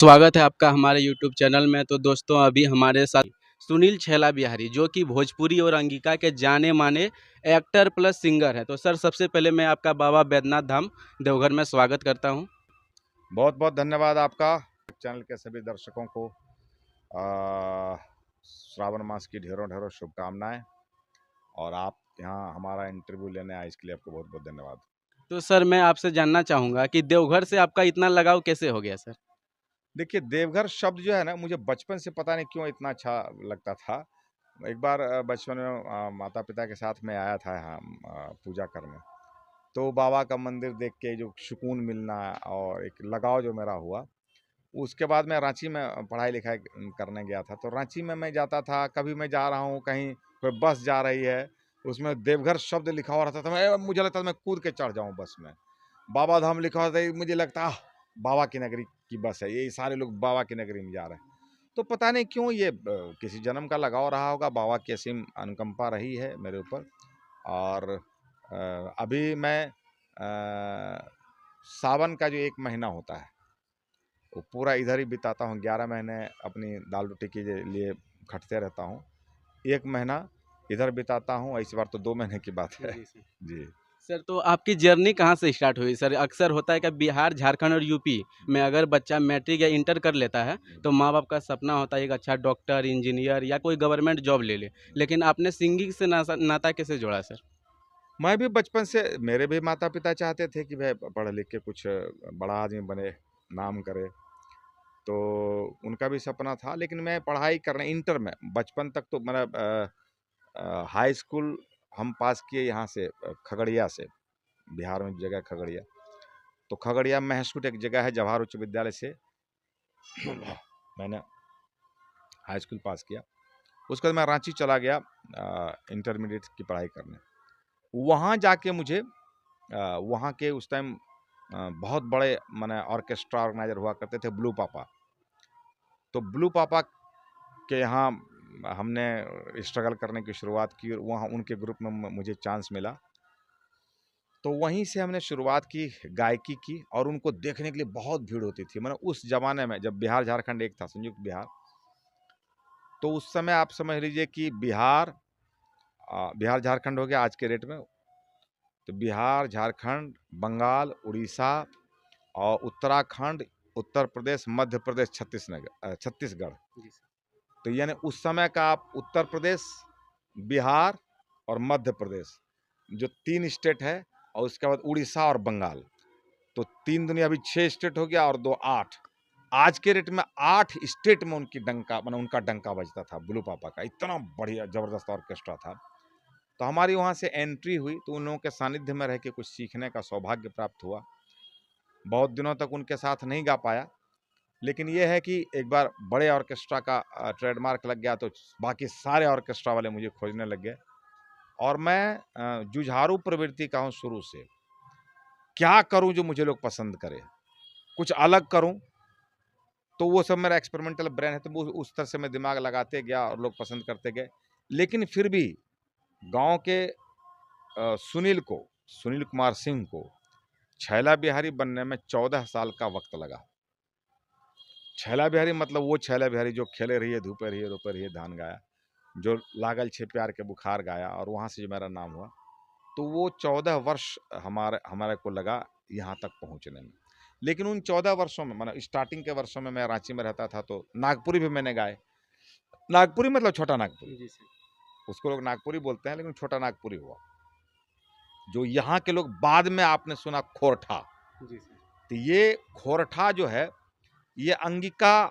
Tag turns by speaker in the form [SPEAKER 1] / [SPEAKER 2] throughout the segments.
[SPEAKER 1] स्वागत है आपका हमारे YouTube चैनल में। तो दोस्तों अभी हमारे साथ सुनील छैला बिहारी जो कि भोजपुरी और अंगिका के जाने माने एक्टर प्लस सिंगर है। तो सर सबसे पहले मैं आपका बाबा बैद्यनाथ धाम देवघर में स्वागत करता हूं।
[SPEAKER 2] बहुत बहुत धन्यवाद आपका चैनल के सभी दर्शकों को श्रावण मास की ढेरों ढेरों शुभकामनाएं। और आप यहाँ हमारा इंटरव्यू लेने आए इसके लिए आपको बहुत बहुत धन्यवाद।
[SPEAKER 1] तो सर मैं आपसे जानना चाहूँगा कि देवघर से आपका इतना लगाव कैसे हो गया सर?
[SPEAKER 2] देखिए, देवघर शब्द जो है ना, मुझे बचपन से पता नहीं क्यों इतना अच्छा लगता था। एक बार बचपन में माता पिता के साथ में आया था यहाँ पूजा करने। तो बाबा का मंदिर देख के जो सुकून मिलना और एक लगाव जो मेरा हुआ, उसके बाद मैं रांची में पढ़ाई लिखाई करने गया था। तो रांची में मैं जाता था, कभी मैं जा रहा हूँ कहीं, कोई बस जा रही है, उसमें देवघर शब्द लिखा हुआ रहता था। मुझे लगता था मैं कूद के चढ़ जाऊँ बस में। बाबा धाम लिखा होता है, मुझे लगता बाबा की नगरी की बस है, ये सारे लोग बाबा की नगरी में जा रहे हैं। तो पता नहीं क्यों ये किसी जन्म का लगाव रहा होगा, बाबा की असीम अनुकंपा रही है मेरे ऊपर। और अभी मैं सावन का जो 1 महीना होता है वो पूरा इधर ही बिताता हूँ। 11 महीने अपनी दाल रोटी के लिए खटते रहता हूँ। 1 महीना इधर बिताता हूँ, इस बार तो 2 महीने की बात है।
[SPEAKER 1] जी सर।
[SPEAKER 2] जी।
[SPEAKER 1] सर तो आपकी जर्नी कहाँ से स्टार्ट हुई सर? अक्सर होता है कि बिहार, झारखंड और यूपी में अगर बच्चा मैट्रिक या इंटर कर लेता है तो माँ बाप का सपना होता है एक अच्छा डॉक्टर, इंजीनियर या कोई गवर्नमेंट जॉब ले ले। लेकिन आपने सिंगिंग से नाता कैसे जोड़ा सर?
[SPEAKER 2] मैं भी बचपन से, मेरे भी माता पिता चाहते थे कि वह पढ़ लिख के कुछ बड़ा आदमी बने, नाम करे। तो उनका भी सपना था, लेकिन मैं पढ़ाई करने इंटर में, बचपन तक तो मेरा हाई स्कूल हम पास किए यहाँ से खगड़िया से। बिहार में जगह खगड़िया, तो खगड़िया महसूट एक जगह है, जवाहर उच्च विद्यालय से मैंने हाई स्कूल पास किया। उसके बाद मैं रांची चला गया इंटरमीडिएट की पढ़ाई करने। वहाँ जाके मुझे वहाँ के उस टाइम बहुत बड़े माने ऑर्केस्ट्रा ऑर्गेनाइजर हुआ करते थे, ब्लू पापा। तो ब्लू पापा के यहाँ हमने स्ट्रगल करने की शुरुआत की और वहाँ उनके ग्रुप में मुझे चांस मिला। तो वहीं से हमने शुरुआत की, गायकी की, और उनको देखने के लिए बहुत भीड़ होती थी। मतलब उस ज़माने में जब बिहार झारखंड एक था, संयुक्त बिहार, तो उस समय आप समझ लीजिए कि बिहार झारखंड हो गया आज के रेट में। तो बिहार, झारखंड, बंगाल, उड़ीसा और उत्तराखंड, उत्तर प्रदेश, मध्य प्रदेश, छत्तीसगढ़। तो यानी उस समय का आप उत्तर प्रदेश, बिहार और मध्य प्रदेश जो 3 स्टेट है, और उसके बाद उड़ीसा और बंगाल, तो 3 दुनिया अभी 6 स्टेट हो गया और 2 8। आज के रेट में 8 स्टेट में उनकी डंका, मतलब उनका डंका बजता था ब्लू पापा का। इतना बढ़िया ज़बरदस्त ऑर्केस्ट्रा था। तो हमारी वहाँ से एंट्री हुई, तो उन लोगों के सानिध्य में रह के कुछ सीखने का सौभाग्य प्राप्त हुआ। बहुत दिनों तक उनके साथ नहीं गा पाया, लेकिन ये है कि एक बार बड़े ऑर्केस्ट्रा का ट्रेडमार्क लग गया, तो बाकी सारे ऑर्केस्ट्रा वाले मुझे खोजने लग गए। और मैं जुझारू प्रवृत्ति का हूँ शुरू से। क्या करूँ जो मुझे लोग पसंद करें, कुछ अलग करूँ। तो वो सब मेरा एक्सपेरिमेंटल ब्रेन है, तो वो उस तरह से मैं दिमाग लगाते गया और लोग पसंद करते गए। लेकिन फिर भी गाँव के सुनील कुमार सिंह को छैला बिहारी बनने में 14 साल का वक्त लगा। छैला बिहारी मतलब वो छैला बिहारी जो खेले रहिए, धूपे रहिए, रोपे रहिए धान गाया, जो लागल छे प्यार के बुखार गाया, और वहाँ से जो मेरा नाम हुआ। तो वो 14 वर्ष हमारे को लगा यहाँ तक पहुँचने में। लेकिन उन 14 वर्षों में, मतलब स्टार्टिंग के वर्षों में मैं रांची में रहता था, तो नागपुरी भी मैंने गाए। नागपुरी मतलब छोटा नागपुरी,
[SPEAKER 1] जी सर।
[SPEAKER 2] उसको लोग नागपुरी बोलते हैं, लेकिन छोटा नागपुरी हुआ। जो यहाँ के लोग, बाद में आपने सुना खोरठा,
[SPEAKER 1] जी सर।
[SPEAKER 2] तो ये खोरठा जो है, ये अंगिका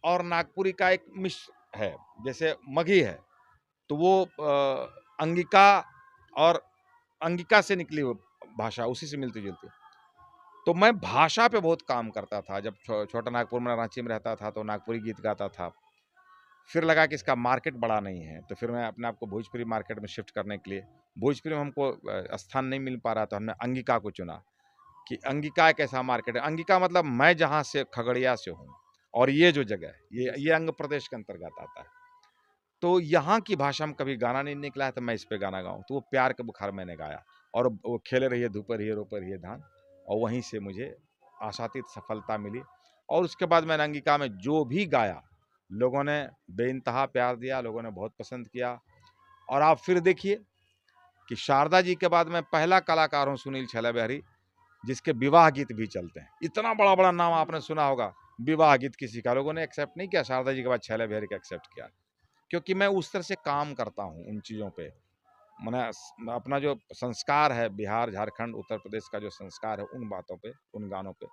[SPEAKER 2] और नागपुरी का एक मिश्र है। जैसे मगही है, तो वो अंगिका और अंगिका से निकली हुई भाषा, उसी से मिलती जुलती। तो मैं भाषा पे बहुत काम करता था। जब छोटा नागपुर में, रांची में रहता था, तो नागपुरी गीत गाता था। फिर लगा कि इसका मार्केट बड़ा नहीं है, तो फिर मैं अपने आप को भोजपुरी मार्केट में शिफ्ट करने के लिए, भोजपुरी में हमको स्थान नहीं मिल पा रहा था, हमने अंगिका को चुना कि अंगिका एक ऐसा मार्केट है। अंगिका मतलब मैं जहाँ से, खगड़िया से हूँ, और ये जो जगह है, ये अंग प्रदेश के अंतर्गत आता है। तो यहाँ की भाषा में कभी गाना नहीं निकला है, तो मैं इस पे गाना गाऊँ। तो वो प्यार के बुखार मैंने गाया, और वो खेले रहिए, धूपे रहिए, रोपे रहिए धान, और वहीं से मुझे आशातीत सफलता मिली। और उसके बाद मैंने अंगिका में जो भी गाया, लोगों ने बेइंतहा प्यार दिया, लोगों ने बहुत पसंद किया। और आप फिर देखिए कि शारदा जी के बाद मैं पहला कलाकार हूँ सुनील छैला बिहारी जिसके विवाह गीत भी चलते हैं। इतना बड़ा बड़ा नाम आपने सुना होगा, विवाह गीत किसी का लोगों ने एक्सेप्ट नहीं किया, शारदा जी के बाद छैला बिहारी का एक्सेप्ट किया। क्योंकि मैं उस तरह से काम करता हूँ उन चीज़ों पे। मैंने अपना जो संस्कार है, बिहार, झारखंड, उत्तर प्रदेश का जो संस्कार है, उन बातों पे, उन गानों पे,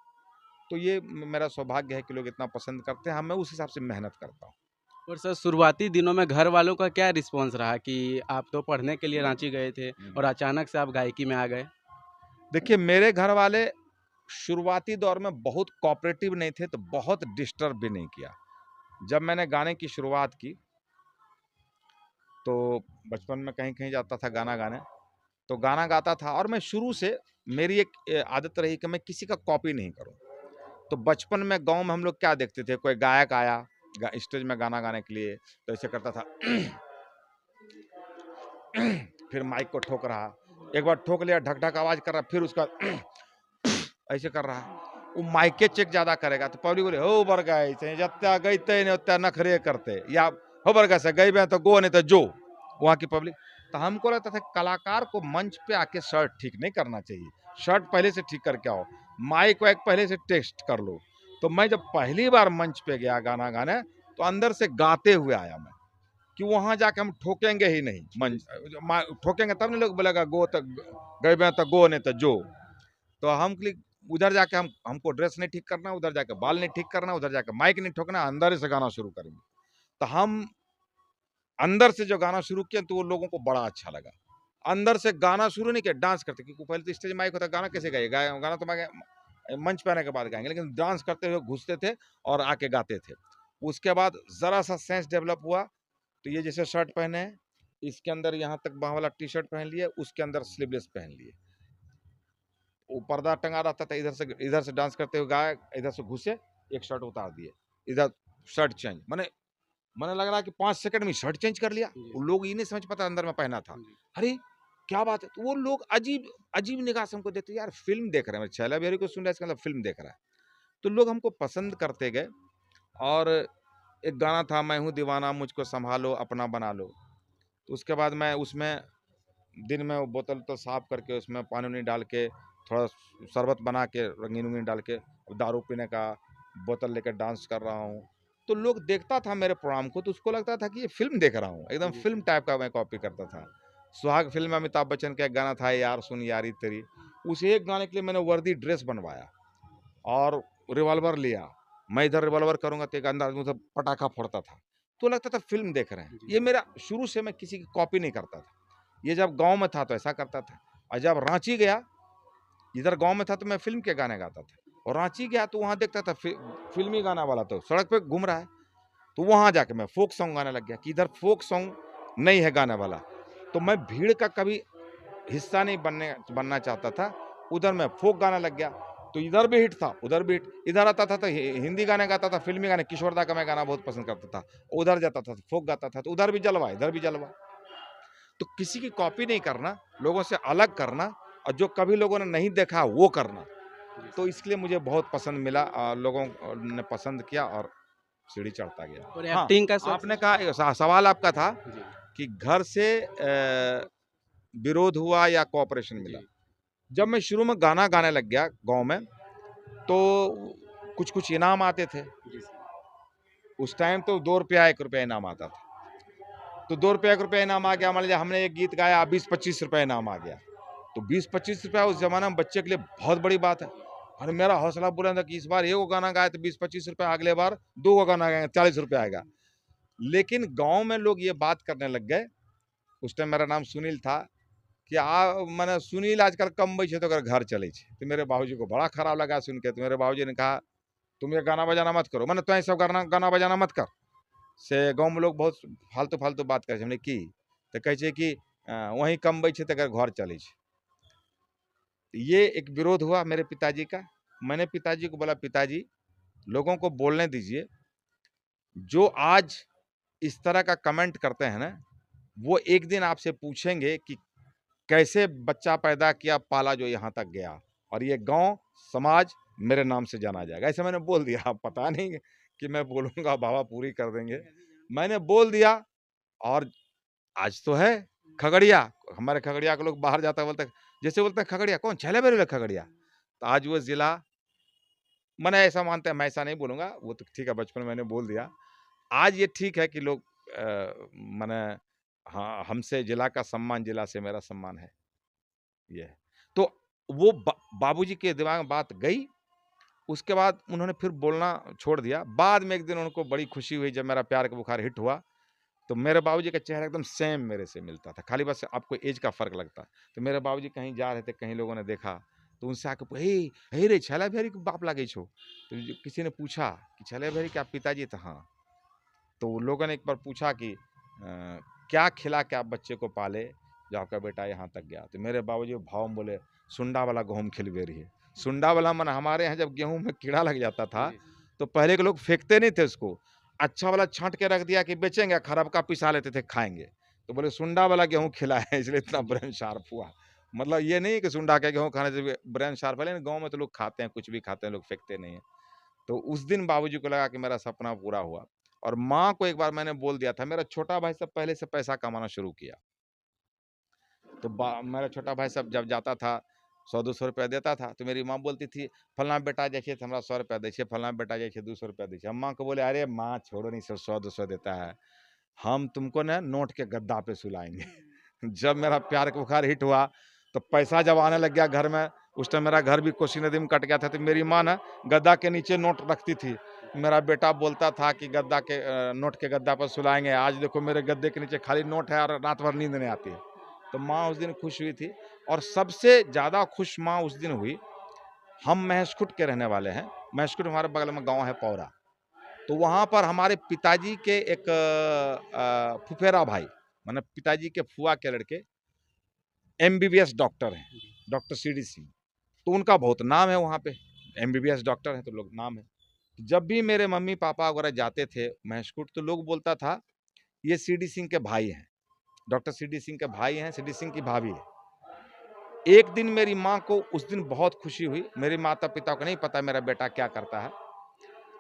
[SPEAKER 2] तो ये मेरा सौभाग्य है कि लोग इतना पसंद करते हैं। हाँ, मैं उस हिसाब से मेहनत करता हूँ।
[SPEAKER 1] और सर शुरुआती दिनों में घर वालों का क्या रिस्पॉन्स रहा कि आप तो पढ़ने के लिए रांची गए थे और अचानक से आप गायकी में आ गए?
[SPEAKER 2] देखिए, मेरे घर वाले शुरुआती दौर में बहुत कोऑपरेटिव नहीं थे, तो बहुत डिस्टर्ब भी नहीं किया। जब मैंने गाने की शुरुआत की, तो बचपन में कहीं-कहीं जाता था गाना गाने, तो गाना गाता था और मैं शुरू से मेरी एक आदत रही कि मैं किसी का कॉपी नहीं करूँ। तो बचपन में गाँव में हम लोग क्या देखते थे, कोई गायक आया स्टेज में गाना गाने के लिए, तो ऐसे करता था फिर माइक को ठोक रहा, एक बार ठोक लिया, ढक-ढक आवाज़ कर रहा, फिर उसका ऐसे कर रहा है। वो माइके चेक ज़्यादा करेगा तो पब्लिक बोले हो बरगा ऐसे जत्ता गईते नहीं उतना नखरे करते, या हो बरगा से गईबे तो गो नहीं तो जो, वहाँ की पब्लिक। तो हमको लगता था कलाकार को मंच पे आके शर्ट ठीक नहीं करना चाहिए, शर्ट पहले से ठीक करके आओ, माइक वाइक पहले से टेस्ट कर लो। तो मैं जब पहली बार मंच पे गया गाना गाने, तो अंदर से गाते हुए आया मैं कि वहां जाके हम ठोकेंगे ही नहीं, मंच ठोकेंगे तब नहीं लोग बोलेगा गो तो गईबे तो गो नहीं तो जो। तो हम उधर जाके हमको ड्रेस नहीं ठीक करना, उधर जाके बाल नहीं ठीक करना, उधर जाके माइक नहीं ठोकना, अंदर से गाना शुरू करेंगे। तो हम अंदर से जो गाना शुरू किया तो वो लोगों को बड़ा अच्छा लगा। अंदर से गाना शुरू नहीं किया, डांस करते, क्योंकि पहले तो स्टेज माइक होता, गाना कैसे गाइए, गाना तो मंच पे आने के बाद गाएंगे, लेकिन डांस करते हुए घुसते थे और आके गाते थे। उसके बाद जरा सा सेंस डेवलप हुआ, तो ये जैसे शर्ट पहने हैं, इसके अंदर यहाँ तक बाह वाला टी शर्ट पहन लिए, उसके अंदर स्लीवलेस पहन लिए, वो पर्दा टंगा रहता था, इधर से डांस करते हुए गाए, इधर से घुसे, एक शर्ट उतार दिए, इधर शर्ट चेंज, मैंने लग रहा है कि 5 सेकंड में शर्ट चेंज कर लिया। वो लोग ये नहीं समझ पाता अंदर में पहना था। अरे क्या बात है, तो वो लोग अजीब अजीब निगाह से हमको देखते, यार फिल्म देख रहे हैं, छैला बिहारी को सुन रहा है, इसका मतलब फिल्म देख रहा है। तो लोग हमको पसंद करते गए। और एक गाना था, मैं हूँ दीवाना मुझको संभालो अपना बना लो, तो उसके बाद मैं उसमें दिन में वो बोतल तो साफ करके उसमें पानी उनी डाल के, थोड़ा शरबत बना के, रंगीन वंगीन डाल के, दारू पीने का बोतल लेकर डांस कर रहा हूँ। तो लोग देखता था मेरे प्रोग्राम को, तो उसको लगता था कि ये फिल्म देख रहा हूँ, एकदम फिल्म टाइप का मैं कॉपी करता था। सुहाग फिल्म में अमिताभ बच्चन का एक गाना था, यार सुन यारी तेरी, उस एक गाने के लिए मैंने वर्दी ड्रेस बनवाया और रिवॉल्वर लिया। मैं इधर रिवॉल्वर करूंगा तो एक अंदाज में पटाखा फोड़ता था, तो लगता था फिल्म देख रहे हैं। ये मेरा शुरू से, मैं किसी की कॉपी नहीं करता था। ये जब गांव में था तो ऐसा करता था, और जब रांची गया, इधर गांव में था तो मैं फिल्म के गाने गाता था, और रांची गया तो वहां देखता था फिल्मी गाना वाला तो सड़क पे घूम रहा है, तो वहां जाके मैं फोक सॉन्ग गाने लग गया कि इधर फोक सॉन्ग नहीं है गाने वाला। तो मैं भीड़ का कभी हिस्सा नहीं बनना चाहता था, उधर मैं फोक गाना लग गया, तो इधर भी हिट था, उधर भी हिट। इधर आता था तो हिंदी गाने गाता था, फिल्मी गाने, किशोर दा का मैं गाना बहुत पसंद करता था, उधर जाता था तो फोक गाता था, तो उधर भी जलवा, इधर भी जलवा। तो किसी की कॉपी नहीं करना, लोगों से अलग करना, और जो कभी लोगों ने नहीं देखा वो करना। तो इसलिए मुझे बहुत पसंद मिला, लोगों ने पसंद किया और सीढ़ी चढ़ता गया।
[SPEAKER 1] और
[SPEAKER 2] हाँ,
[SPEAKER 1] एक्टिंग का शौक
[SPEAKER 2] आपने
[SPEAKER 1] सर?
[SPEAKER 2] कहा, सवाल आपका था
[SPEAKER 1] जी।
[SPEAKER 2] कि घर से विरोध हुआ या कोऑपरेशन मिला।
[SPEAKER 1] जी।
[SPEAKER 2] जब मैं शुरू में गाना गाने लग गया गाँव में, तो कुछ-कुछ इनाम आते थे।
[SPEAKER 1] जी सर।
[SPEAKER 2] उस टाइम तो ₹2 ₹1 इनाम आता था। तो ₹2 ₹1 इनाम आ गया, मान लीजिए हमने एक गीत गाया, ₹20-25 इनाम आ गया। तो ₹20-25 उस ज़माने में बच्चे के लिए बहुत बड़ी बात है। और मेरा हौसला बुलंद है कि इस बार एगो गाना गाए तो ₹20-25, अगले बार 2 गो गाना गाएँगे, ₹40 आएगा। लेकिन गाँव में लोग ये बात करने लग गए, उस टाइम मेरा नाम सुनील था, कि माने सुनील आजकल कमबै छै तो ओकर घर चलै छै। तो मेरे बाबूजी को बड़ा खराब लगा सुन के, तो मेरे बाबूजी ने कहा, तुम ये गाना बजाना मत करो, माने तो सब गाना बजाना मत कर, से गाँव में लोग बहुत फालतू बात करे छै। हमने की तो कहै छै कि वहीं कमबै छै तो घर चलै छै। ये एक विरोध हुआ मेरे पिताजी का। मैंने पिताजी को बोला, पिताजी लोगों को बोलने दीजिए, जो आज इस तरह का कमेंट करते हैं ना, वो एक दिन आपसे पूछेंगे कि कैसे बच्चा पैदा किया, पाला जो यहाँ तक गया, और ये गांव, समाज मेरे नाम से जाना जाएगा। ऐसे मैंने बोल दिया। अब पता नहीं कि मैं बोलूँगा बाबा पूरी कर देंगे। मैंने बोल दिया और आज तो है खगड़िया। हमारे खगड़िया के लोग बाहर जाता बोलते जैसे बोलते हैं खगड़िया कौन छैला बेरी खगड़िया। तो आज वो ज़िला मैंने ऐसा मानते हैं, मैं ऐसा नहीं बोलूँगा, वो तो ठीक है बचपन में मैंने बोल दिया। आज ये ठीक है कि लोग माने हाँ, हमसे जिला का सम्मान जिला से मेरा सम्मान है, ये है। तो वो बाबूजी के दिमाग में बात गई, उसके बाद उन्होंने फिर बोलना छोड़ दिया। बाद में एक दिन उनको बड़ी खुशी हुई जब मेरा प्यार का बुखार हिट हुआ, तो मेरे बाबूजी का चेहरा एकदम सेम मेरे से मिलता था, खाली बस आपको एज का फ़र्क लगता। तो मेरे बाबूजी कहीं जा रहे थे, कहीं लोगों ने देखा, तो उनसे आके "हे रे छैला बिहारी के बाप लागे छो।" तो किसी ने पूछा कि छैला बिहारी के आप पिताजी? तो हाँ। तो लोगों ने एक बार पूछा कि क्या खिला के आप बच्चे को पाले जो आपका बेटा यहाँ तक गया? तो मेरे बाबूजी भाव में बोले सुंडा वाला गेहूँ खिलबे रही है। सुंडा वाला माने हमारे यहाँ जब गेहूँ में कीड़ा लग जाता था तो पहले के लोग फेंकते नहीं थे उसको, अच्छा वाला छांट के रख दिया कि बेचेंगे, खराब का पिसा लेते थे खाएंगे। तो बोले सुंडा वाला गेहूँ खिला है इसलिए इतना ब्रेन शार्प हुआ। मतलब ये नहीं कि सुंडा के गेहूँ खाने से ब्रेन शार्प है, लेकिन गाँव में तो लोग खाते हैं, कुछ भी खाते हैं, लोग फेंकते नहीं है। तो उस दिन बाबूजी को लगा कि मेरा सपना पूरा हुआ। और माँ को एक बार मैंने बोल दिया था, मेरा छोटा भाई सब पहले से पैसा कमाना शुरू किया। तो मेरा छोटा भाई सब जब जाता था 100-200 रुपया देता था, तो मेरी माँ बोलती थी फलना बेटा जैसे हमरा 100 रुपया दै छे, फलना बेटा जैसे 200 रुपया दै छे। हम माँ को बोले अरे माँ छोड़ो नहीं, सब 100-200 देता है, हम तुमको ना नोट के गद्दा पे सुलाएंगे। जब मेरा प्यार का बुखार हिट हुआ तो पैसा जब आने लग गया घर में, उस टाइम मेरा घर भी कोसी नदी में कट गया था, तो मेरी माँ ना गद्दा के नीचे नोट रखती थी। मेरा बेटा बोलता था कि गद्दा के नोट के गद्दा पर सुलाएंगे, आज देखो मेरे गद्दे के नीचे खाली नोट है और रात भर नींद नहीं आती है। तो माँ उस दिन खुश हुई थी और सबसे ज़्यादा खुश माँ उस दिन हुई। हम महेशखुंट के रहने वाले हैं, महेशखुंट हमारे बगल में गाँव है पौरा। तो वहाँ पर हमारे पिताजी के एक फुफेरा भाई, माने पिताजी के फुआ के लड़के एमबीबीएस डॉक्टर हैं, डॉक्टर सीडी सिंह। तो उनका बहुत नाम है वहाँ पे, एमबीबीएस डॉक्टर हैं तो लोग नाम है। जब भी मेरे मम्मी-पापा वगैरह जाते थे महेशखुंट तो लोग बोलता था, ये सीडी सिंह के भाई हैं, डॉक्टर सीडी सिंह के भाई हैं, सीडी सिंह की भाभी है। एक दिन मेरी माँ को उस दिन बहुत खुशी हुई, मेरे माता-पिता को नहीं पता मेरा बेटा क्या करता है।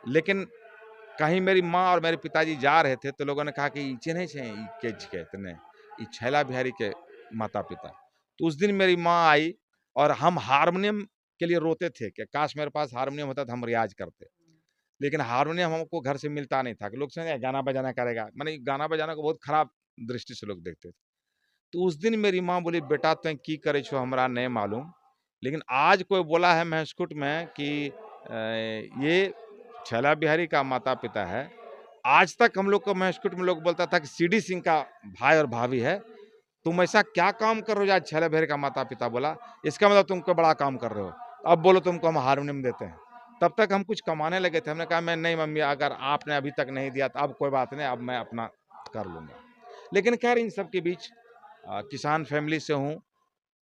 [SPEAKER 2] लेकिन कहीं मेरी माँ और मेरे पिताजी जा रहे थे तो लोगों ने कहा कि ई चिन्है छै ई के छिकै तने, ई छैला बिहारी के माता-पिता। तो उस दिन मेरी माँ आई और हम हारमोनियम के लिए रोते थे कि काश मेरे पास हारमोनियम होता तो हम रियाज़ करते। लेकिन हारमोनियम हमको घर से मिलता नहीं था कि लोग समझे गाना बजाना करेगा, माने गाना बजाना को बहुत खराब दृष्टि से लोग देखते थे। तो उस दिन मेरी माँ बोली बेटा तुम की करे छो हमरा नहीं मालूम, लेकिन आज कोई बोला है महेशखुंट में कि ये छैला बिहारी का माता-पिता है। आज तक हम लोग को महेशखुंट में लोग बोलता था कि सीडी सिंह का भाई और भाभी है। तुम ऐसा क्या काम कर रहे हो आज छैला बिहारी का माता-पिता बोला, इसका मतलब तुम कोई बड़ा काम कर रहे हो। अब बोलो तुमको हम हारमोनियम देते हैं। तब तक हम कुछ कमाने लगे थे। हमने कहा मैं नहीं मम्मी अगर आपने अभी तक नहीं दिया तो अब कोई बात नहीं, अब मैं अपना कर लूँगा। लेकिन खैर इन सब के बीच किसान फैमिली से हूँ।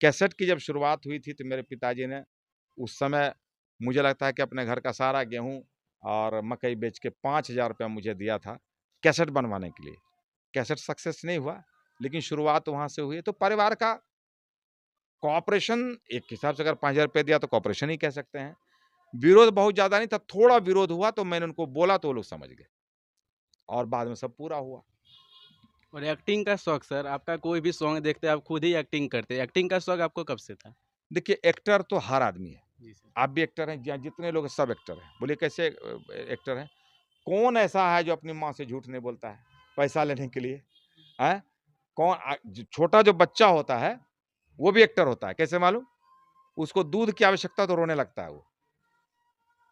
[SPEAKER 2] कैसेट की जब शुरुआत हुई थी तो मेरे पिताजी ने उस समय मुझे लगता है कि अपने घर का सारा गेहूँ और मकई बेच के 5,000 रुपया मुझे दिया था कैसेट बनवाने के लिए। कैसेट सक्सेस नहीं हुआ, लेकिन शुरुआत वहाँ से हुई। तो परिवार का कोऑपरेशन एक हिसाब से अगर 5,000 रुपए दिया तो कोऑपरेशन ही कह सकते हैं। विरोध बहुत ज़्यादा नहीं था, थोड़ा विरोध हुआ तो मैंने उनको बोला तो वो लोग समझ गए और बाद में सब पूरा हुआ।
[SPEAKER 1] और एक्टिंग का शौक सर, आपका कोई भी सॉन्ग देखते हैं आप खुद ही एक्टिंग करते हैं, एक्टिंग का शौक आपको कब से था?
[SPEAKER 2] देखिए एक्टर तो हर आदमी है।
[SPEAKER 1] जी सर।
[SPEAKER 2] आप भी एक्टर हैं, जितने लोग हैं सब एक्टर हैं। बोलिए कैसे एक्टर हैं? कौन ऐसा है जो अपनी माँ से झूठ नहीं बोलता है, पैसा लेने के लिए? हैं? कौन छोटा जो बच्चा होता है, वो भी एक्टर होता है, कैसे मालूम? उसको दूध की आवश्यकता तो रोने लगता है वो।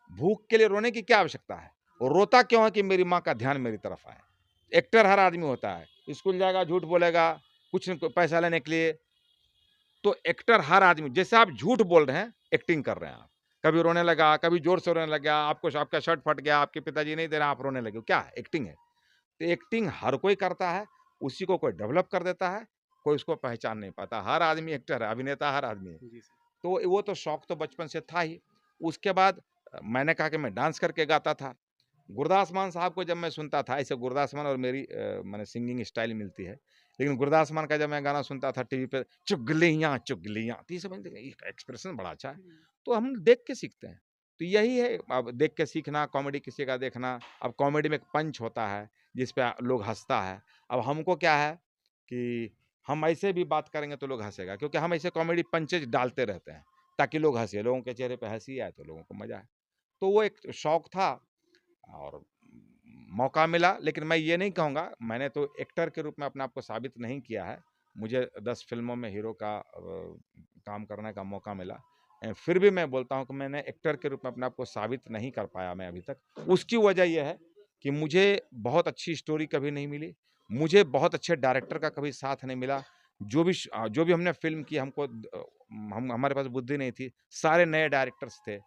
[SPEAKER 2] भूख के लिए रोने की क्या आवश्यकता है? वो रोता क्यों है कि मेरी माँ का ध्यान मेरी तरफ आए। एक्टर हर आदमी होता है, स्कूल जाएगा, झूठ बोलेगा, कुछ न पैसा लेने के लिए। तो एक्टर हर आदमी जैसे आप झूठ बोल रहे हैं, एक्टिंग कर रहे हैं आप। कभी रोने लगा, कभी ज़ोर से रोने लग गया, आपको आपका शर्ट फट गया, आपके पिताजी नहीं दे रहे, आप रोने लगे, क्या है? एक्टिंग है। तो एक्टिंग हर कोई करता है, उसी को कोई डेवलप कर देता है, कोई उसको पहचान नहीं पाता। हर आदमी एक्टर है, अभिनेता हर आदमी है।
[SPEAKER 1] जी सर।
[SPEAKER 2] तो वो तो शौक तो बचपन से था ही। उसके बाद मैंने कहा कि मैं डांस करके गाता था। गुरदास मान साहब को जब मैं सुनता था, ऐसे गुरदास मान और मेरी माने सिंगिंग स्टाइल मिलती है। लेकिन गुरदास मान का जब मैं गाना सुनता था टीवी पे, चुगलियाँ, चुगलियाँ, तो ये सब एक्सप्रेशन बड़ा अच्छा है। तो हम देख के सीखते हैं। तो यही है, अब देख के सीखना, कॉमेडी किसी का देखना। अब कॉमेडी में एक पंच होता है जिस पे लोग हँसता है। अब हमको क्या है कि हम ऐसे भी बात करेंगे तो लोग हँसेगा, क्योंकि हम ऐसे कॉमेडी पंचेज़ डालते रहते हैं ताकि लोग हँसे, लोगों के चेहरे पे हँसी आए तो लोगों को मज़ा आए। तो वो एक शौक था और मौका मिला, लेकिन मैं ये नहीं कहूँगा, मैंने तो एक्टर के रूप में अपने आप को साबित नहीं किया है। मुझे 10 फ़िल्मों में हीरो का काम करने का मौका मिला। फिर भी मैं बोलता हूँ कि मैंने एक्टर के रूप में अपने आप को साबित नहीं कर पाया मैं अभी तक। उसकी वजह ये है कि मुझे बहुत अच्छी स्टोरी कभी नहीं मिली, मुझे बहुत अच्छे डायरेक्टर का कभी साथ नहीं मिला। जो भी हमने फ़िल्म की, हमको हम हमारे पास बुद्धि नहीं थी, सारे नए डायरेक्टर्स थे।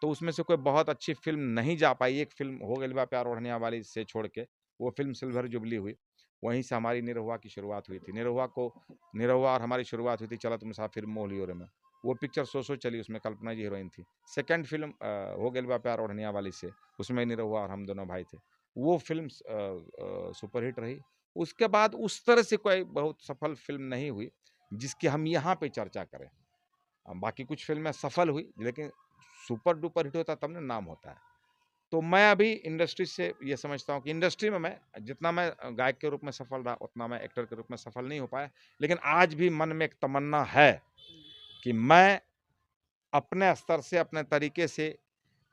[SPEAKER 2] तो उसमें से कोई बहुत अच्छी फ़िल्म नहीं जा पाई। एक फ़िल्म हो गइल बा प्यार ओढ़निया वाली से छोड़ के, वो फ़िल्म सिल्वर जुबली हुई। वहीं से हमारी निरहुआ की शुरुआत हुई थी। निरहुआ और हमारी शुरुआत हुई थी चलत मुसाफिर मोह लियो रे में। वो पिक्चर सो चली, उसमें कल्पना जी हीरोइन थी। सेकंड फ़िल्म हो गइल बा प्यार ओढ़निया वाली से, उसमें निरहुआ और हम दोनों भाई थे। वो फ़िल्म सुपरहिट रही। उसके बाद उस तरह से कोई बहुत सफल फ़िल्म नहीं हुई, जिसकी हम यहाँ पे चर्चा करें। बाकी कुछ फ़िल्में सफल हुई, लेकिन सुपर डुपर हिट होता तब ना नाम होता है। तो मैं अभी इंडस्ट्री से ये समझता हूँ कि इंडस्ट्री में मैं जितना मैं गायक के रूप में सफल रहा, उतना मैं एक्टर के रूप में सफल नहीं हो पाया। लेकिन आज भी मन में एक तमन्ना है कि मैं अपने स्तर से, अपने तरीके से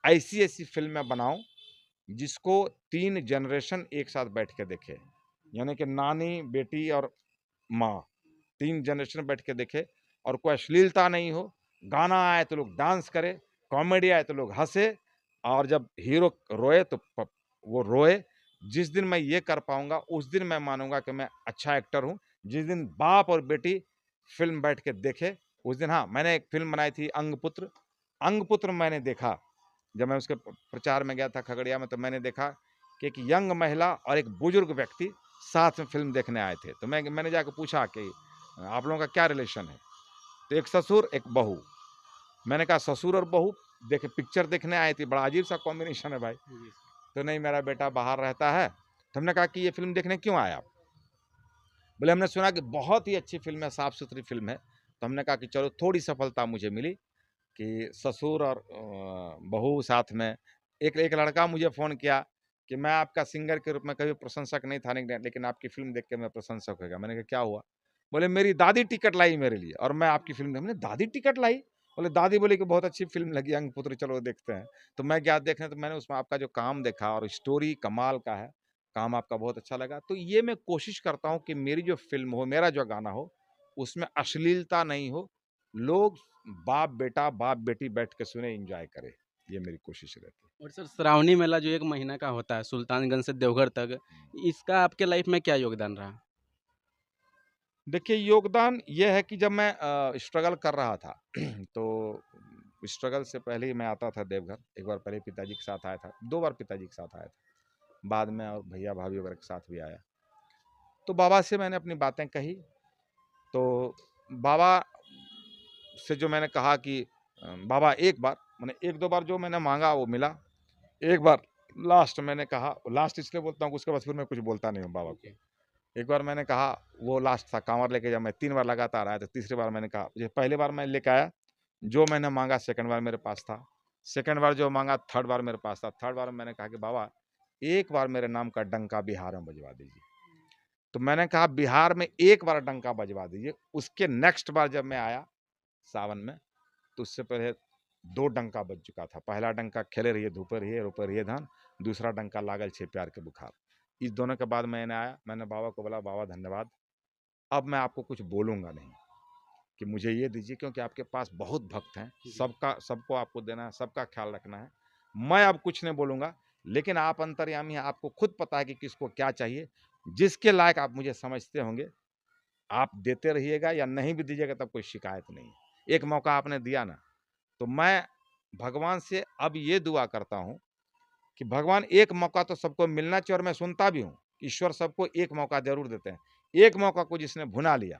[SPEAKER 2] ऐसी-ऐसी फ़िल्में बनाऊँ, जिसको 3 जनरेशन एक साथ बैठ के देखे। यानी कि नानी, बेटी और माँ, 3 जनरेशन बैठ के देखे और कोई अश्लीलता नहीं हो, गाना आए तो लोग डांस करें, कॉमेडी आए तो लोग हँसे और जब हीरो रोए तो वो रोए। जिस दिन मैं ये कर पाऊँगा, उस दिन मैं मानूँगा कि मैं अच्छा एक्टर हूँ। जिस दिन बाप और बेटी फ़िल्म बैठ के देखे, उस दिन हाँ, मैंने एक फ़िल्म बनाई थी अंगपुत्र। अंगपुत्र मैंने देखा, जब मैं उसके प्रचार में गया था खगड़िया में, तो मैंने देखा कि एक यंग महिला और एक बुजुर्ग व्यक्ति साथ में फ़िल्म देखने आए थे। तो मैंने जाके पूछा कि आप लोगों का क्या रिलेशन है? तो एक ससुर, एक बहू। मैंने कहा ससुर और बहू देखे पिक्चर देखने आए थे, बड़ा अजीब सा कॉम्बिनेशन है भाई। तो नहीं, मेरा बेटा बाहर रहता है। तो हमने कहा कि ये फ़िल्म देखने क्यों आए आप? बोले हमने सुना कि बहुत ही अच्छी फ़िल्म है, साफ-सुथरी फ़िल्म है। तो हमने कहा कि चलो थोड़ी सफलता मुझे मिली कि ससुर और बहू साथ में। एक एक लड़का मुझे फ़ोन किया कि मैं आपका सिंगर के रूप में कभी प्रशंसक नहीं था, लेकिन आपकी फ़िल्म देख के मैं प्रशंसक हो गया। मैंने कहा क्या हुआ? बोले मेरी दादी टिकट लाई मेरे लिए और मैं आपकी फ़िल्म हमने दादी टिकट लाई? बोले दादी बोली कि बहुत अच्छी फ़िल्म लगी अंगपुत्र, चलो देखते हैं। तो मैं गया देखने, तो मैंने उसमें आपका जो काम देखा और स्टोरी कमाल का है, काम आपका बहुत अच्छा लगा। तो ये मैं कोशिश करता हूँ कि मेरी जो फ़िल्म हो, मेरा जो गाना हो, उसमें अश्लीलता नहीं हो। लोग बाप-बेटा, बाप-बेटी बैठ के सुने, एन्जॉय करें। ये मेरी कोशिश रहती है।
[SPEAKER 1] और सर श्रावणी मेला जो 1 महीना का होता है सुल्तानगंज से देवघर तक, इसका आपके लाइफ़ में क्या योगदान रहा?
[SPEAKER 2] देखिए, योगदान ये है कि जब मैं स्ट्रगल कर रहा था तो स्ट्रगल से पहले ही मैं आता था देवघर। एक बार पहले पिताजी के साथ आया था, 2 बार पिताजी के साथ आया था। बाद में और भैया-भाभी वगैरह के साथ भी आया। तो बाबा से मैंने अपनी बातें कही, तो बाबा से जो मैंने कहा कि बाबा एक बार माने 1-2 बार जो मैंने माँगा वो मिला। एक बार लास्ट मैंने कहा, लास्ट इसलिए बोलता हूँ कि उसके बाद फिर मैं कुछ बोलता नहीं हूँ बाबा को।
[SPEAKER 1] ओके।
[SPEAKER 2] एक बार मैंने कहा, वो लास्ट था, काँवड़ लेके जब मैं 3 बार लगातार आया, तो तीसरी बार मैंने कहा, ये पहली बार मैं लेके आया, जो मैंने माँगा सेकंड बार मेरे पास था। सेकंड बार जो माँगा थर्ड बार मेरे पास था। थर्ड बार मैंने कहा कि बाबा एक बार मेरे नाम का डंका बिहार में बजवा दीजिए। तो मैंने कहा बिहार में एक बार डंका बजवा दीजिए। उसके नेक्स्ट बार जब मैं आया सावन में, तो उससे पहले 2 डंका बज चुका था। पहला डंका खेले रहिए, धूपे रहिए, रोपे रहिए धान। दूसरा डंका लागल छे प्यार के बुखार। इस दोनों के बाद मैंने आया, मैंने बाबा को बोला, बाबा धन्यवाद। अब मैं आपको कुछ बोलूँगा नहीं कि मुझे ये दीजिए, क्योंकि आपके पास बहुत भक्त हैं,
[SPEAKER 1] जी।
[SPEAKER 2] सबको आपको देना है, सबका ख्याल रखना है। मैं अब कुछ नहीं बोलूँगा, लेकिन आप अंतर्यामी हैं, आपको खुद पता है कि किसको क्या चाहिए। जिसके लायक आप मुझे समझते होंगे, आप देते रहिएगा या नहीं भी दीजिएगा तब कोई शिकायत नहीं है। एक मौका आपने दिया ना, तो मैं भगवान से अब ये दुआ करता हूँ कि भगवान एक मौका तो सबको मिलना चाहिए, और मैं सुनता भी हूँ, ईश्वर सबको एक मौका ज़रूर देते हैं। एक मौका को जिसने भुना लिया,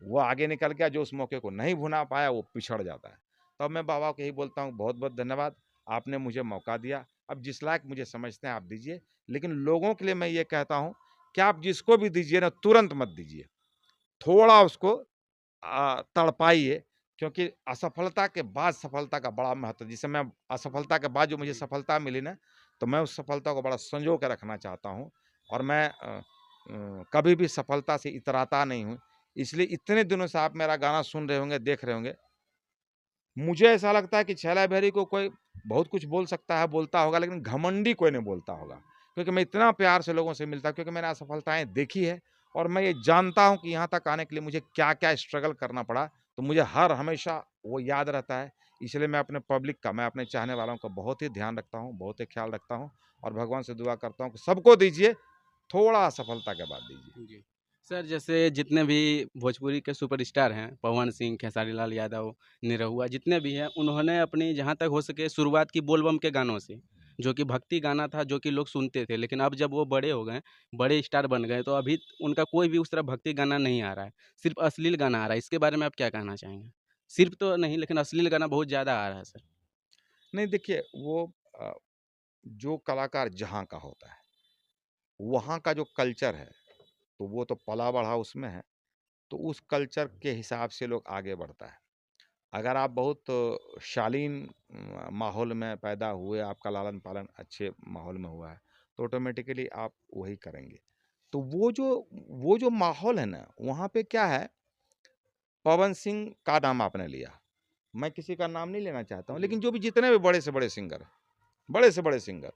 [SPEAKER 2] वो आगे निकल गया, जो उस मौके को नहीं भुना पाया वो पिछड़ जाता है। तो अब मैं बाबा को यही बोलता हूँ, बहुत-बहुत धन्यवाद, आपने मुझे मौका दिया, अब जिस लायक मुझे समझते हैं आप दीजिए। लेकिन लोगों के लिए मैं ये कहता हूँ कि आप जिसको भी दीजिए ना, तुरंत मत दीजिए। थोड़ा उसको तड़पाइए, क्योंकि असफलता के बाद सफलता का बड़ा महत्व है। जैसे मैं असफलता के बाद जो मुझे
[SPEAKER 1] जी।
[SPEAKER 2] सफलता मिली ना, तो मैं उस सफलता को बड़ा संजो के रखना चाहता हूँ और मैं कभी भी सफलता से इतराता नहीं हूँ। इसलिए इतने दिनों से आप मेरा गाना सुन रहे होंगे, देख रहे होंगे। मुझे ऐसा लगता है कि छैला बिहारी को कोई बहुत कुछ बोल सकता है, बोलता होगा, लेकिन घमंडी कोई नहीं बोलता होगा। क्योंकि मैं इतना प्यार से लोगों से मिलता हूँ, क्योंकि मैंने असफलताएँ देखी है और मैं ये जानता हूँ कि यहाँ तक आने के लिए मुझे क्या-क्या स्ट्रगल करना पड़ा। तो मुझे हर हमेशा वो याद रहता है। इसलिए मैं अपने पब्लिक का, मैं अपने चाहने वालों का बहुत ही ध्यान रखता हूँ, बहुत ही ख्याल रखता हूँ और भगवान से दुआ करता हूँ कि सबको दीजिए, थोड़ा असफलता के बाद दीजिए।
[SPEAKER 1] जी। सर जैसे जितने भी भोजपुरी के सुपरस्टार हैं, पवन सिंह, खेसारी लाल यादव, निरहुआ जितने भी हैं, उन्होंने अपनी जहाँ तक हो सके शुरुआत की बोल बम के गानों से, जो कि भक्ति गाना था, जो कि लोग सुनते थे। लेकिन अब जब वो बड़े हो गए, बड़े स्टार बन गए, तो अभी उनका कोई भी उस तरह भक्ति गाना नहीं आ रहा है, सिर्फ़ अश्लील गाना आ रहा है। इसके बारे में आप क्या कहना चाहेंगे? सिर्फ़ तो नहीं, लेकिन अश्लील गाना बहुत ज़्यादा आ रहा है सर।
[SPEAKER 2] नहीं देखिए, वो अ, जो कलाकार जहाँ का होता है, वहाँ का जो कल्चर है, तो वो तो पला-बढ़ा उसमें है। तो उस कल्चर के हिसाब से लोग आगे बढ़ता है। अगर आप बहुत शालीन माहौल में पैदा हुए, आपका लालन-पालन अच्छे माहौल में हुआ है, तो ऑटोमैटिकली आप वही करेंगे। तो वो जो माहौल है ना, वहाँ पे क्या है, पवन सिंह का नाम आपने लिया, मैं किसी का नाम नहीं लेना चाहता हूँ,
[SPEAKER 1] जी।
[SPEAKER 2] लेकिन जो भी जितने भी बड़े से बड़े सिंगर हैं, बड़े से बड़े सिंगर,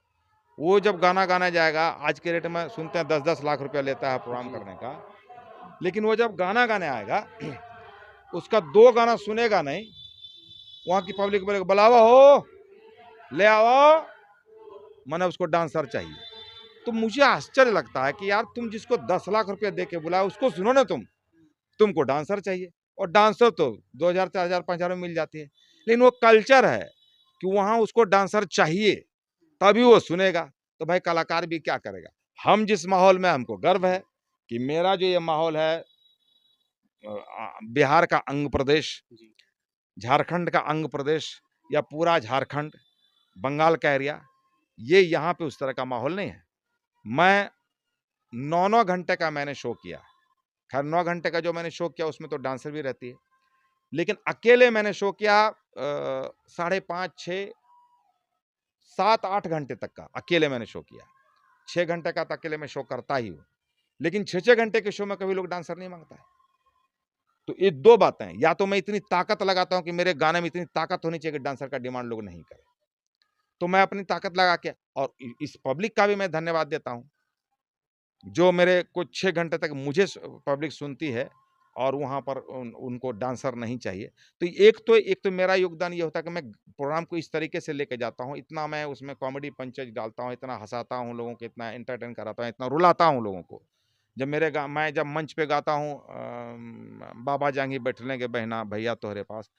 [SPEAKER 2] वो जब गाना गाने जाएगा, आज के रेट में सुनते हैं 10-10 लाख रुपया लेता है प्रोग्राम
[SPEAKER 1] जी।
[SPEAKER 2] करने का, लेकिन वो जब गाना गाने आएगा, उसका 2 गाना सुनेगा नहीं, वहाँ की पब्लिक बोलेगी बुलावा हो, ले आओ, माने उसको डांसर चाहिए। तो मुझे आश्चर्य लगता है कि यार तुम जिसको 10 लाख रुपए दे के बुलाओ उसको सुनो ना तुम, तुमको डांसर चाहिए और डांसर तो 2000, 4000, 5000 में मिल जाती है। लेकिन वो कल्चर है कि वहाँ उसको डांसर चाहिए, तभी वो सुनेगा। तो भाई कलाकार भी क्या करेगा? हम जिस माहौल में हमको गर्व है कि मेरा जो ये माहौल है बिहार का अंग प्रदेश,
[SPEAKER 1] जी।
[SPEAKER 2] झारखंड का अंग प्रदेश या पूरा झारखंड, बंगाल का एरिया, ये यहाँ पे उस तरह का माहौल नहीं है। मैं 9-9 घंटे का मैंने शो किया। खैर 9 घंटे का जो मैंने शो किया उसमें तो डांसर भी रहती है। लेकिन अकेले मैंने शो किया साढ़े 5, 6, 7-8 घंटे तक का अकेले मैंने शो किया। 6 घंटे का तो अकेले मैं शो करता ही हूँ। लेकिन 6-6 घंटे के शो में कभी लोग डांसर नहीं माँगता है। तो ये 2 बातें हैं, या तो मैं इतनी ताकत लगाता हूँ कि मेरे गाने में इतनी ताकत होनी चाहिए कि डांसर का डिमांड लोग नहीं करें। तो मैं अपनी ताकत लगा के और इस पब्लिक का भी मैं धन्यवाद देता हूँ, जो मेरे कुछ 6 घंटे तक मुझे पब्लिक सुनती है और वहाँ पर उनको डांसर नहीं चाहिए। तो एक तो मेरा योगदान ये होता है कि मैं प्रोग्राम को इस तरीके से लेके जाता हूँ, इतना मैं उसमें कॉमेडी पंचेज़ डालता हूँ, इतना हँसाता हूँ लोगों को, इतना एंटरटेन कराता हूँ, इतना रुलाता हूँ लोगों को। जब मैं जब मंच पे गाता हूँ बाबा जांघी बैठने के बहना भैया तोहरे पास,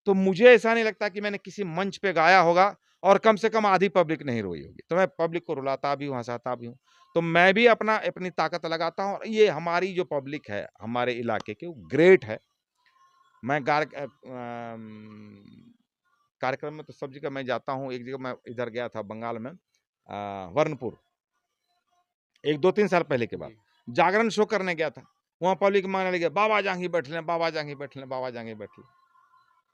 [SPEAKER 2] तो मुझे ऐसा नहीं लगता कि मैंने किसी मंच पे गाया होगा और कम से कम आधी पब्लिक नहीं रोई होगी। तो मैं पब्लिक को रुलाता भी हूँ, हँसाता भी हूँ। तो मैं भी अपनी ताकत लगाता हूँ और ये हमारी जो पब्लिक है, हमारे इलाके की, वो ग्रेट है। मैं कार्यक्रम में तो सब जगह मैं जाता हूँ। एक जगह मैं इधर गया था बंगाल में वर्नपुर, एक 2-3 साल पहले की बात।
[SPEAKER 1] जी।
[SPEAKER 2] जागरण शो करने गया था। वहाँ पब्लिक माँगने लगी, बाबा जांघी बैठ लें, बाबा जांघी बैठ लें, बाबा जांघी बैठ लें।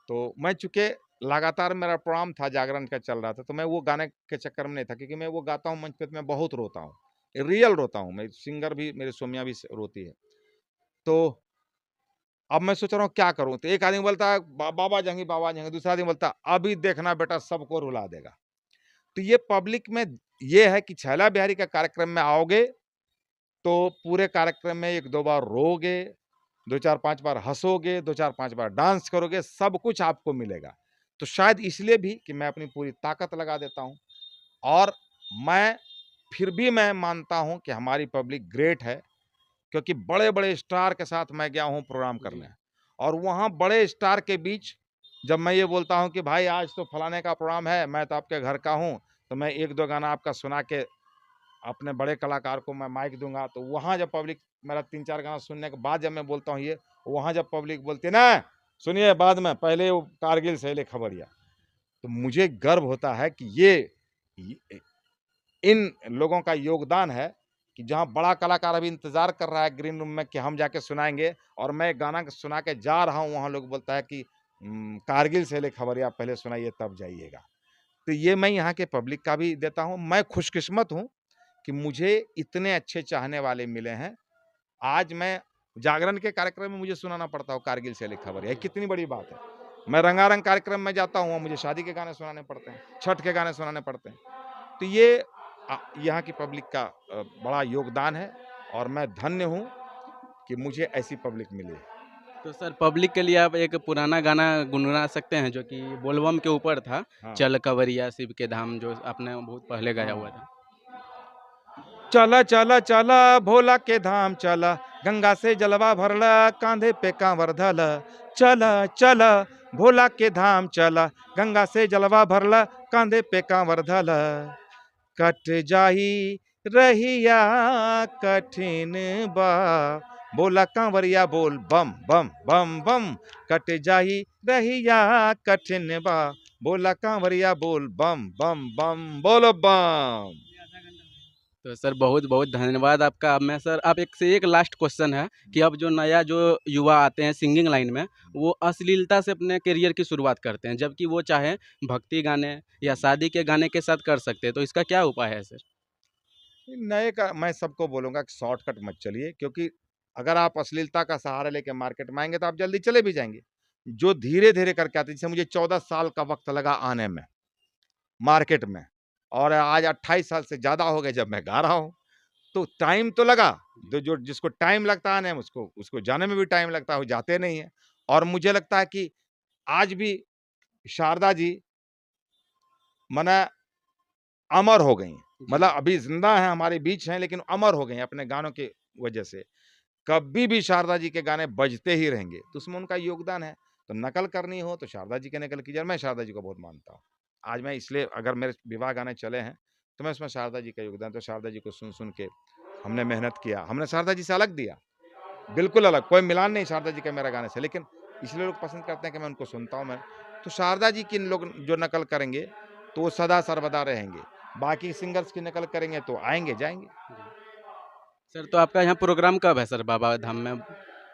[SPEAKER 2] तो मैं चूँकि लगातार मेरा प्रोग्राम था, जागरण का चल रहा था, तो मैं वो गाने के चक्कर में नहीं था, क्योंकि मैं वो गाता हूँ मंच पे तो मैं बहुत रोता हूँ। रियल रोता हूँ, मैं सिंगर भी, मेरी सोम्या भी रोती है। तो अब मैं सोच रहा हूँ क्या करूँ? तो एक आदमी बोलता है बाबा जाएँगे, दूसरा आदमी बोलता है अभी देखना बेटा सबको रुला देगा। तो ये पब्लिक में ये है कि छैला बिहारी का कार्यक्रम में आओगे, तो पूरे कार्यक्रम में 1-2 बार रोओगे, 2-4-5 बार हँसोगे, 2-4-5 बार डांस करोगे, सब कुछ आपको मिलेगा। तो शायद इसलिए भी कि मैं अपनी पूरी ताकत लगा देता हूँ और मैं फिर भी मैं मानता हूँ कि हमारी पब्लिक ग्रेट है, क्योंकि बड़े-बड़े स्टार के साथ मैं गया हूँ प्रोग्राम करने
[SPEAKER 1] जी।
[SPEAKER 2] और वहाँ बड़े स्टार के बीच जब मैं ये बोलता हूँ कि भाई आज तो फलाने का प्रोग्राम है, मैं तो आपके घर का हूँ, तो मैं 1-2 गाना आपका सुना के अपने बड़े कलाकार को मैं माइक दूँगा, तो वहाँ जब पब्लिक मेरा 3-4 गाना सुनने के बाद जब मैं बोलता हूँ ये, वहाँ जब पब्लिक बोलती है ना, सुनिए बाद में, पहले वो कारगिल से ले खबरिया। तो मुझे गर्व होता है कि ये इन लोगों का योगदान है कि जहाँ बड़ा कलाकार अभी इंतज़ार कर रहा है ग्रीन रूम में कि हम जाके सुनाएँगे और मैं गाना सुना के जा रहा हूँ, वहाँ लोग बोलता है कि कारगिल से ले खबरिया पहले सुनाइए तब जाइएगा। तो ये मैं यहाँ के पब्लिक का भी देता हूँ। मैं खुशकिस्मत हूँ कि मुझे इतने अच्छे चाहने वाले मिले हैं। आज मैं जागरण के कार्यक्रम में मुझे सुनाना पड़ता हो कारगिल से ले खबरिया, कितनी बड़ी बात है। मैं रंगारंग कार्यक्रम में जाता हूँ, मुझे शादी के गाने सुनाने पड़ते हैं, छठ के गाने सुनाने पड़ते हैं। तो ये यहाँ की पब्लिक का बड़ा योगदान है और मैं धन्य हूँ कि मुझे ऐसी पब्लिक मिली है।
[SPEAKER 1] तो सर पब्लिक के लिए आप एक पुराना गाना गुनगुना सकते हैं जो कि बोलबम के ऊपर था,
[SPEAKER 2] हाँ।
[SPEAKER 1] चल कवरिया शिव के धाम, जो आपने बहुत पहले गाया हुआ था।
[SPEAKER 2] चला चला चला भोला के धाम चला, गंगा से जलवा भरला, कांधे पे कांवर धला। चला चला भोला के धाम चला, गंगा से जलवा भरला, कांधे पे कांवर धला। कट जाही रहिया कठिन बा, बोला कांवरिया बोल बम बम बम बम। कट जाही रहिया कठिन बा, बोला कांवरिया बोल बम बम बम बोलो बम।
[SPEAKER 1] तो सर बहुत बहुत धन्यवाद आपका। अब मैं सर आप एक से एक लास्ट क्वेश्चन है कि अब जो नया जो युवा आते हैं सिंगिंग लाइन में, वो अश्लीलता से अपने करियर की शुरुआत करते हैं, जबकि वो चाहे भक्ति गाने या शादी के गाने के साथ कर सकते हैं। तो इसका क्या उपाय है सर?
[SPEAKER 2] नए का मैं सबको बोलूंगा कि शॉर्टकट मत चलिए, क्योंकि अगर आप अश्लीलता का सहारा लेके मार्केट में आएंगे तो आप जल्दी चले भी जाएंगे। जो धीरे धीरे करके आते, जैसे मुझे 14 साल का वक्त लगा आने में मार्केट में, और आज 28 साल से ज्यादा हो गए जब मैं गा रहा हूँ, तो टाइम तो लगा। जो जिसको टाइम लगता है आने में, उसको उसको जाने में भी टाइम लगता है, वो जाते नहीं है। और मुझे लगता है कि आज भी शारदा जी मना अमर हो गई, मतलब अभी जिंदा हैं, हमारे बीच हैं, लेकिन अमर हो गई अपने गानों की वजह से। कभी भी शारदा जी के गाने बजते ही रहेंगे, तो उसमें उनका योगदान है। तो नकल करनी हो तो शारदा जी की नकल कीजिए। मैं शारदा जी को बहुत मानता हूँ। आज मैं इसलिए, अगर मेरे विवाह गाने चले हैं तो मैं उसमें शारदा जी का योगदान, तो शारदा जी को सुन सुन के हमने मेहनत किया, हमने शारदा जी से अलग दिया, बिल्कुल अलग, कोई मिलान नहीं शारदा जी का मेरा गाने से। लेकिन इसलिए लोग पसंद करते हैं कि मैं उनको सुनता हूँ। मैं तो शारदा जी की लोग जो नकल करेंगे तो वो सदा सर्वदा रहेंगे। बाकी सिंगर्स की नकल करेंगे तो आएंगे जाएंगे।
[SPEAKER 1] सर तो आपका यहाँ प्रोग्राम कब है सर बाबा धाम में?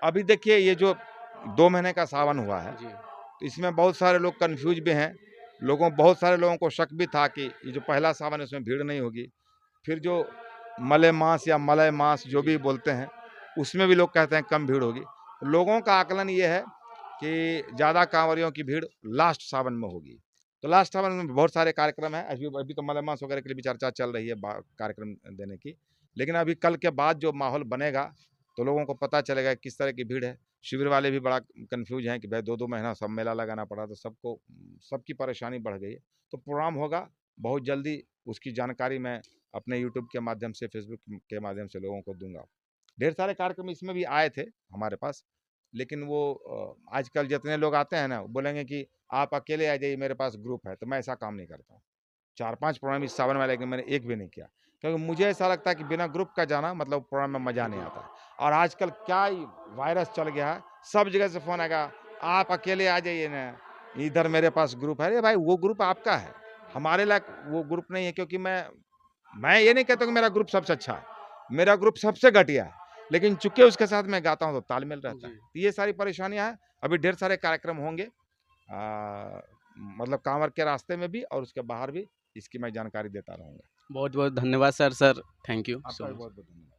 [SPEAKER 2] अभी देखिए, ये जो 2 महीने का सावन हुआ है,
[SPEAKER 1] जी
[SPEAKER 2] तो इसमें बहुत सारे लोग कन्फ्यूज भी हैं। बहुत सारे लोगों को शक भी था कि ये जो पहला सावन है इसमें भीड़ नहीं होगी। फिर जो मलेमास या मलय मास जो भी बोलते हैं, उसमें भी लोग कहते हैं कम भीड़ होगी। लोगों का आकलन ये है कि ज़्यादा कांवरियों की भीड़ लास्ट सावन में होगी। तो लास्ट सावन में बहुत सारे कार्यक्रम हैं। अभी अभी तो मलेमास वगैरह के लिए भी चर्चा चल रही है कार्यक्रम देने की। लेकिन अभी कल के बाद जो माहौल बनेगा तो लोगों को पता चलेगा किस तरह की भीड़ है। शिविर वाले भी बड़ा कन्फ्यूज हैं कि भाई 2-2 महीना सब मेला लगाना पड़ा, तो सबकी परेशानी बढ़ गई है। तो प्रोग्राम होगा बहुत जल्दी, उसकी जानकारी मैं अपने यूट्यूब के माध्यम से, फेसबुक के माध्यम से लोगों को दूंगा। ढेर सारे कार्यक्रम इसमें भी आए थे हमारे पास, लेकिन वो आजकल जितने लोग आते हैं ना, वो बोलेंगे कि आप अकेले आ जाइए, मेरे पास ग्रुप है। तो मैं ऐसा काम नहीं करता हूँ। 4-5 प्रोग्राम इस सावन में, लेकिन मैंने एक भी नहीं किया, क्योंकि मुझे ऐसा लगता है कि बिना ग्रुप का जाना मतलब प्रोग्राम में मज़ा नहीं आता। और आजकल क्या ही वायरस चल गया है, सब जगह से फ़ोन आएगा, आप अकेले आ जाइए ना, इधर मेरे पास ग्रुप है। अरे भाई, वो ग्रुप आपका है, हमारे लायक वो ग्रुप नहीं है। क्योंकि मैं ये नहीं कहता कि मेरा ग्रुप सबसे अच्छा है, मेरा ग्रुप सबसे घटिया है, लेकिन चूंकि उसके साथ मैं गाता हूँ तो तालमेल रहता है।
[SPEAKER 1] जी।
[SPEAKER 2] तो ये सारी परेशानियां हैं। अभी ढेर सारे कार्यक्रम होंगे, मतलब कांवर के रास्ते में भी और उसके बाहर भी, इसकी मैं जानकारी देता रहूंगा।
[SPEAKER 1] बहुत बहुत धन्यवाद सर। सर थैंक यू
[SPEAKER 2] आपका
[SPEAKER 1] सो
[SPEAKER 2] भी
[SPEAKER 1] मच।
[SPEAKER 2] बहुत बहुत धन्यवाद।